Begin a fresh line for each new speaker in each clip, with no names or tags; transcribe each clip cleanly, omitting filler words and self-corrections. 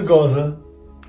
Gaza,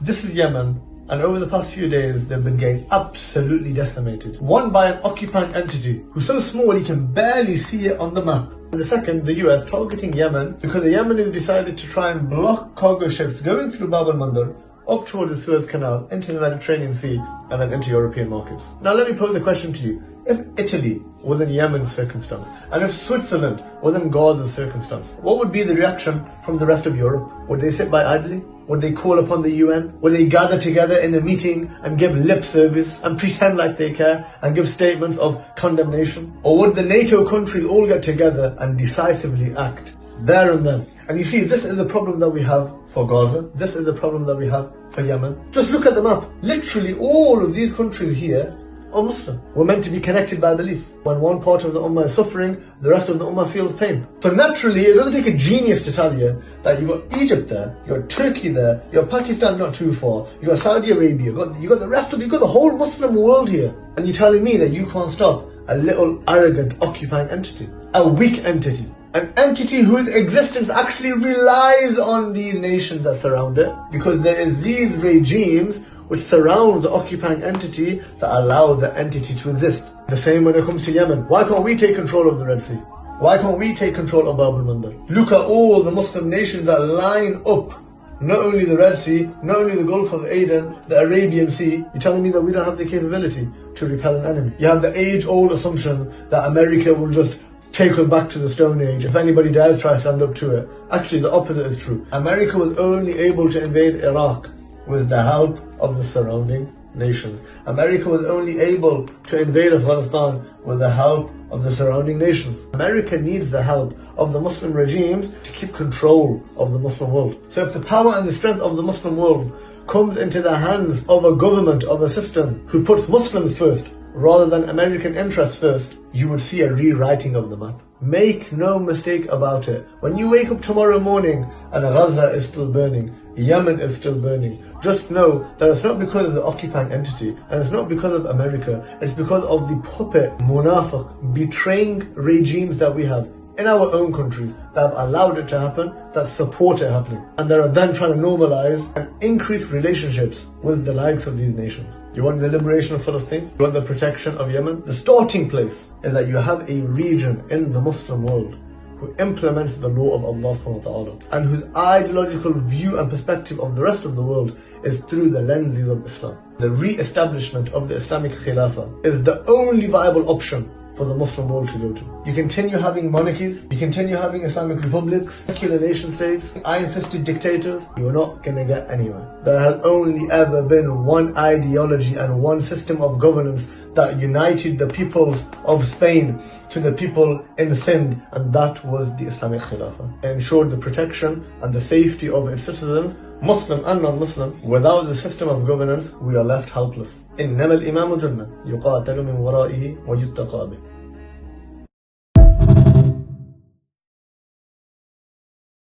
this is Yemen, and over the past few days they've been getting absolutely decimated. One by an occupying entity who's so small you can barely see it on the map. And the second, the US targeting Yemen because the Yemenis decided to try and block cargo ships going through Bab al-Mandab up towards the Suez Canal, into the Mediterranean Sea, and then into European markets. Now let me pose the question to you. If Italy was in Yemen's circumstance, and if Switzerland was in Gaza's circumstance, what would be the reaction from the rest of Europe? Would they sit by idly? Would they call upon the UN? Would they gather together in a meeting and give lip service and pretend like they care and give statements of condemnation? Or would the NATO countries all get together and decisively act there and then? And you see, this is the problem that we have for Gaza. This is the problem that we have for Yemen. Just look at the map. Literally all of these countries here are Muslim. We're meant to be connected by belief. When one part of the Ummah is suffering, the rest of the Ummah feels pain. So naturally, it doesn't take a genius to tell you that you've got Egypt there, you've got Turkey there, you've got Pakistan not too far, you've got Saudi Arabia, you've got the rest of, you've got the whole Muslim world here. And you're telling me that you can't stop a little arrogant occupying entity, a weak entity. An entity whose existence actually relies on these nations that surround it, because there is these regimes which surround the occupying entity that allow the entity to exist. The same when it comes to Yemen. Why can't we take control of the Red Sea? Why can't we take control of Bab al-Mandab? Look at all the Muslim nations that line up, not only the Red Sea, not only the Gulf of Aden, the Arabian Sea. You're telling me that we don't have the capability to repel an enemy? You have the age-old assumption that America will just take us back to the Stone Age if anybody dares try to stand up to it. Actually, the opposite is true. America was only able to invade Iraq with the help of the surrounding nations. America was only able to invade Afghanistan with the help of the surrounding nations. America needs the help of the Muslim regimes to keep control of the Muslim world. So if the power and the strength of the Muslim world comes into the hands of a government, of a system who puts Muslims first rather than American interests first, you would see a rewriting of the map. Make no mistake about it. When you wake up tomorrow morning and Gaza is still burning, Yemen is still burning, just know that it's not because of the occupying entity, and it's not because of America, it's because of the puppet, munafiq, betraying regimes that we have in our own countries that have allowed it to happen, that support it happening, and that are then trying to normalize and increase relationships with the likes of these nations. You want the liberation of Palestine? You want the protection of Yemen? The starting place is that you have a region in the Muslim world who implements the law of Allah subhanahu wa ta'ala, and whose ideological view and perspective of the rest of the world is through the lenses of Islam. The re-establishment of the Islamic Khilafah is the only viable option for the Muslim world to go to. You continue having monarchies, you continue having Islamic republics, secular nation states, iron-fisted dictators, you're not gonna get anywhere. There has only ever been one ideology and one system of governance that united the peoples of Spain to the people in Sindh, and that was the Islamic Khilafah. It ensured the protection and the safety of its citizens, Muslim and non-Muslim. Without the system of governance, we are left helpless. إنما الإمام جنة يقاتل من ورائه ويتقى به.